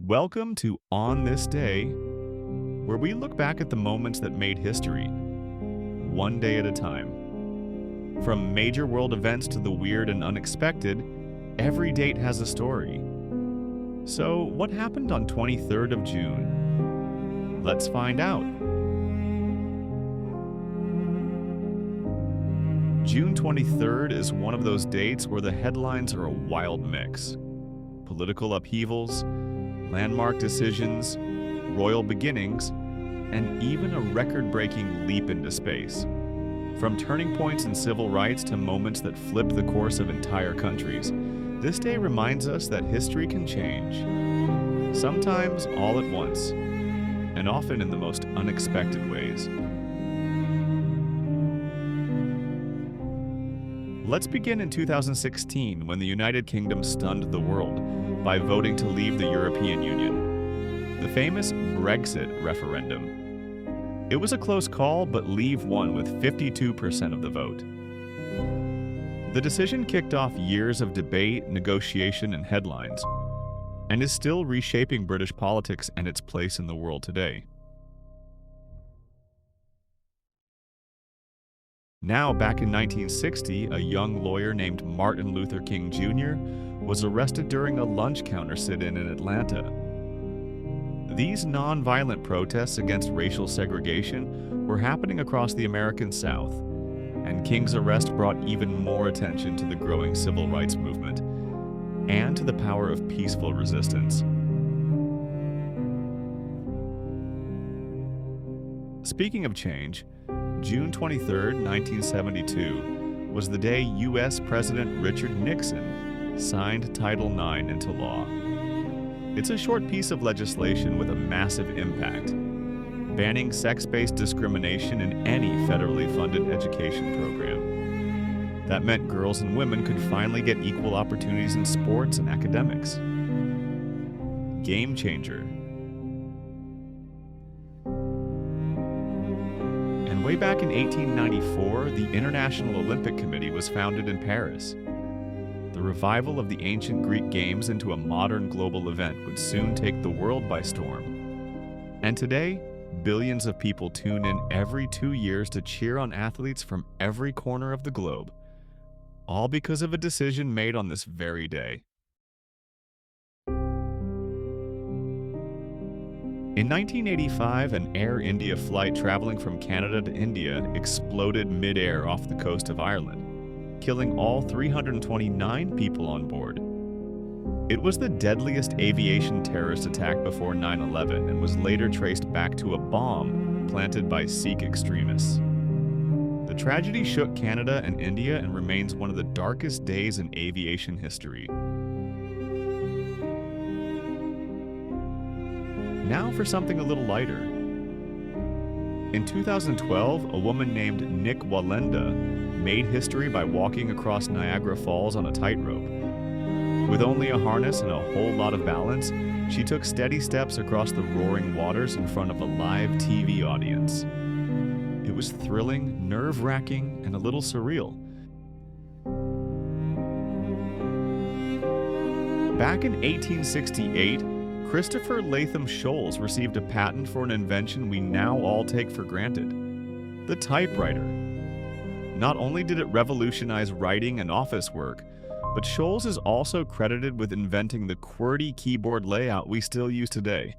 Welcome to On This Day, where we look back at the moments that made history, one day at a time. From major world events to the weird and unexpected, every date has a story. So, what happened on 23rd of June? Let's find out. June 23rd is one of those dates where the headlines are a wild mix. Political upheavals, landmark decisions, royal beginnings, and even a record-breaking leap into space. From turning points in civil rights to moments that flip the course of entire countries, this day reminds us that history can change. Sometimes all at once, and often in the most unexpected ways. Let's begin in 2016 when the United Kingdom stunned the world by voting to leave the European Union. The famous Brexit Referendum. It was a close call, but Leave won with 52% of the vote. The decision kicked off years of debate, negotiation, and headlines, and is still reshaping British politics and its place in the world today. Now, back in 1960, a young lawyer named Martin Luther King Jr. was arrested during a lunch counter sit-in in Atlanta. These non-violent protests against racial segregation were happening across the American South, and King's arrest brought even more attention to the growing civil rights movement and to the power of peaceful resistance. Speaking of change, June 23, 1972, was the day U.S. President Richard Nixon signed Title IX into law. It's a short piece of legislation with a massive impact, banning sex-based discrimination in any federally funded education program. That meant girls and women could finally get equal opportunities in sports and academics. Game changer. Way back in 1894, the International Olympic Committee was founded in Paris. The revival of the ancient Greek Games into a modern global event would soon take the world by storm. And today, billions of people tune in every 2 years to cheer on athletes from every corner of the globe, all because of a decision made on this very day. In 1985, an Air India flight traveling from Canada to India exploded mid-air off the coast of Ireland, killing all 329 people on board. It was the deadliest aviation terrorist attack before 9/11 and was later traced back to a bomb planted by Sikh extremists. The tragedy shook Canada and India and remains one of the darkest days in aviation history. Now for something a little lighter. In 2012, a woman named Nick Walenda made history by walking across Niagara Falls on a tightrope. With only a harness and a whole lot of balance, she took steady steps across the roaring waters in front of a live TV audience. It was thrilling, nerve-wracking, and a little surreal. Back in 1868, Christopher Latham Sholes received a patent for an invention we now all take for granted: the typewriter. Not only did it revolutionize writing and office work, but Sholes is also credited with inventing the QWERTY keyboard layout we still use today.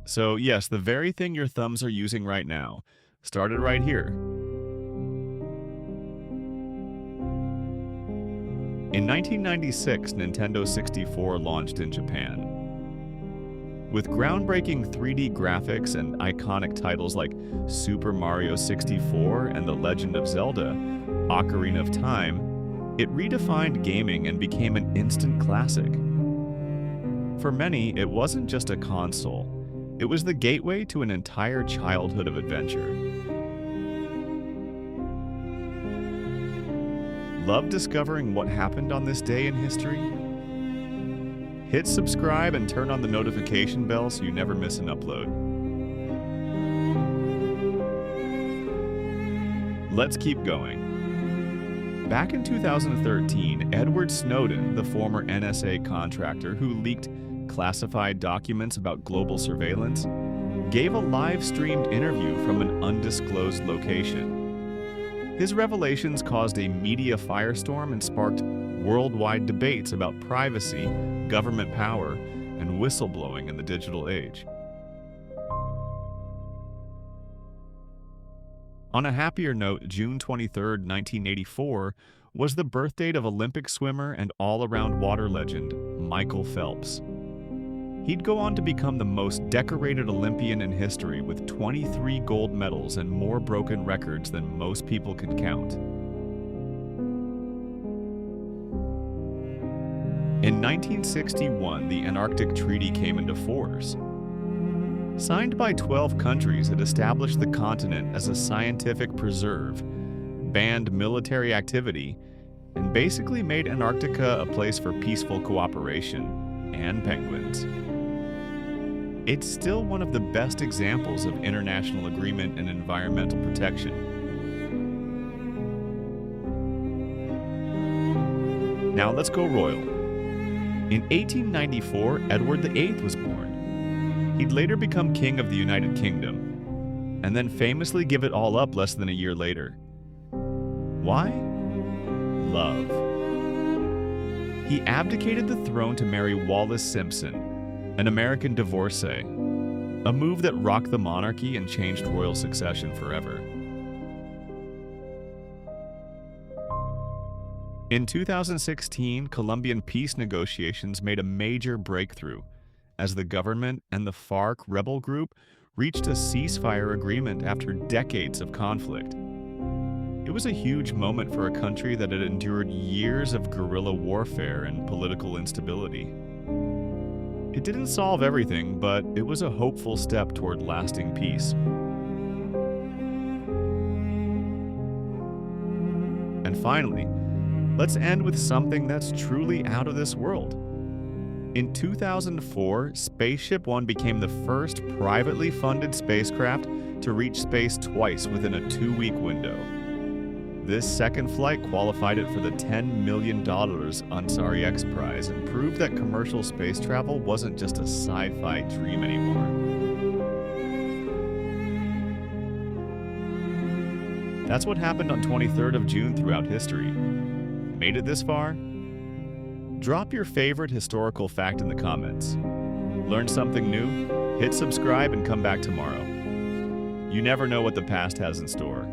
So yes, the very thing your thumbs are using right now started right here. In 1996, Nintendo 64 launched in Japan. With groundbreaking 3D graphics and iconic titles like Super Mario 64 and The Legend of Zelda: Ocarina of Time, it redefined gaming and became an instant classic. For many, it wasn't just a console. It was the gateway to an entire childhood of adventure. Love discovering what happened on this day in history? Hit subscribe and turn on the notification bell so you never miss an upload. Let's keep going. Back in 2013, Edward Snowden, the former NSA contractor who leaked classified documents about global surveillance, gave a live-streamed interview from an undisclosed location. His revelations caused a media firestorm and sparked worldwide debates about privacy, government power, and whistleblowing in the digital age. On a happier note, June 23, 1984, was the birthdate of Olympic swimmer and all-around water legend Michael Phelps. He'd go on to become the most decorated Olympian in history with 23 gold medals and more broken records than most people can count. In 1961, the Antarctic Treaty came into force. Signed by 12 countries, it established the continent as a scientific preserve, banned military activity, and basically made Antarctica a place for peaceful cooperation and penguins. It's still one of the best examples of international agreement and environmental protection. Now let's go royal. In 1894, Edward VIII was born. He'd later become King of the United Kingdom, and then famously give it all up less than a year later. Why? Love. He abdicated the throne to marry Wallis Simpson, an American divorcee, a move that rocked the monarchy and changed royal succession forever. In 2016, Colombian peace negotiations made a major breakthrough as the government and the FARC rebel group reached a ceasefire agreement after decades of conflict. It was a huge moment for a country that had endured years of guerrilla warfare and political instability. It didn't solve everything, but it was a hopeful step toward lasting peace. And finally, let's end with something that's truly out of this world. In 2004, Spaceship One became the first privately funded spacecraft to reach space twice within a 2-week window. This second flight qualified it for the $10 million Ansari X Prize and proved that commercial space travel wasn't just a sci-fi dream anymore. That's what happened on 23rd of June throughout history. Made it this far? Drop your favorite historical fact in the comments. Learn something new? Hit subscribe and come back tomorrow. You never know what the past has in store.